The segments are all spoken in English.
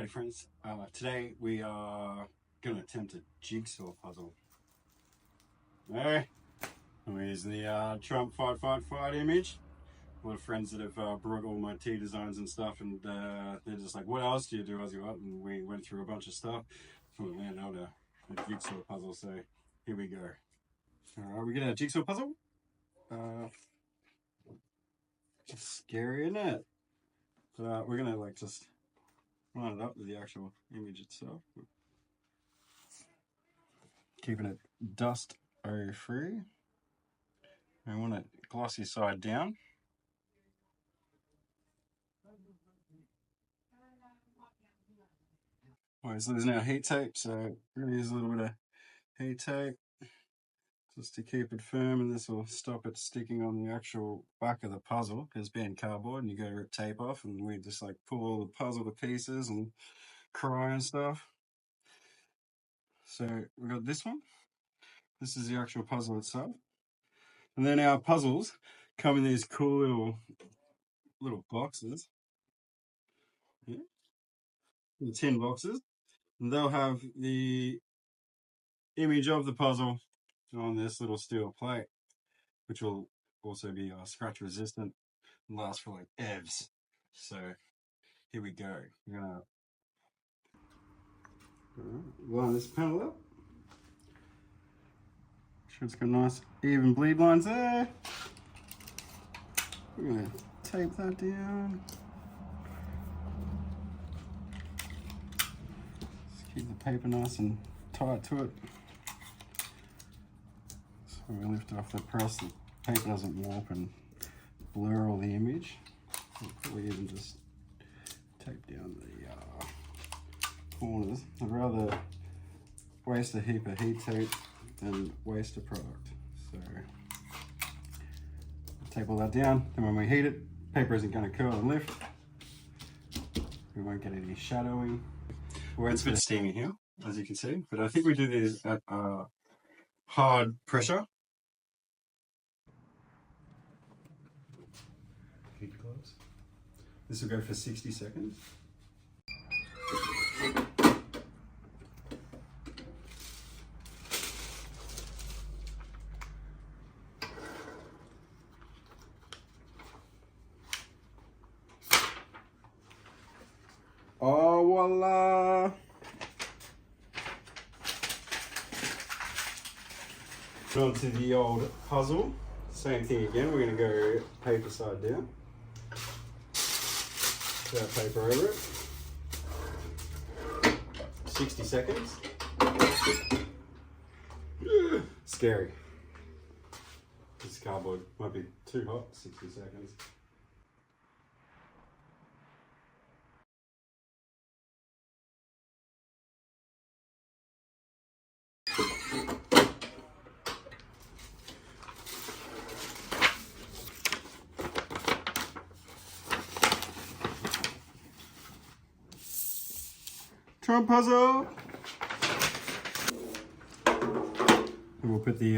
G'day friends, today we are going to attempt a jigsaw puzzle. Hey, I'm using the Trump fight image. A lot of friends that have brought all my tea designs and stuff, and they're just like, what else do you do, Aussie Bot? And we went through a bunch of stuff before we landed on a jigsaw puzzle, so here we go. Alright, we get our jigsaw puzzle. It's scary, isn't it? But we're going to just line it up with the actual image itself, keeping it dust free. I want it glossy side down. Alright, so there's now heat tape, so we're going to use a little bit of heat tape just to keep it firm, and this will stop it sticking on the actual back of the puzzle, because being cardboard and you go to rip tape off, and we just like pull all the puzzle to pieces and cry and stuff. So we've got this one. This is the actual puzzle itself. And then our puzzles come in these cool little boxes. Yeah. The tin boxes. And they'll have the image of the puzzle on this little steel plate, which will also be scratch resistant and last for like evs. So here we go. We're gonna line this panel up. Sure it's got nice even bleed lines there. We're gonna tape that down. Just keep the paper nice and tight to it. So we lift it off the press, the paper doesn't warp and blur all the image. We'll probably even just tape down the corners. I'd rather waste a heap of heat tape than waste a product. So tape all that down, and when we heat it, paper isn't going to curl and lift. We won't get any shadowing. Well, it's a bit steamy here, as you can see, but I think we do these at hard pressure. Keep it close. This will go for 60 seconds. Oh, voila! On to the old puzzle. Same thing again, we're going to go paper side down. Put our paper over it. 60 seconds. Scary. This cardboard might be too hot, 60 seconds. Trump puzzle. And we'll put the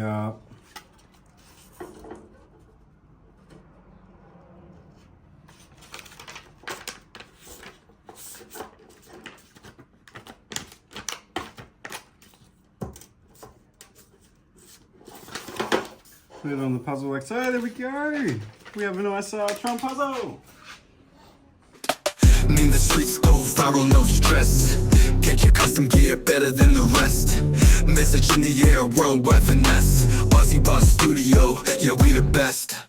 put it on the puzzle like so. There we go. We have a nice Trump puzzle. Mean the streets go viral, no stress. Get your custom gear better than the rest. Message in the air, worldwide finesse. Aussie Bot Studio, yeah, we the best.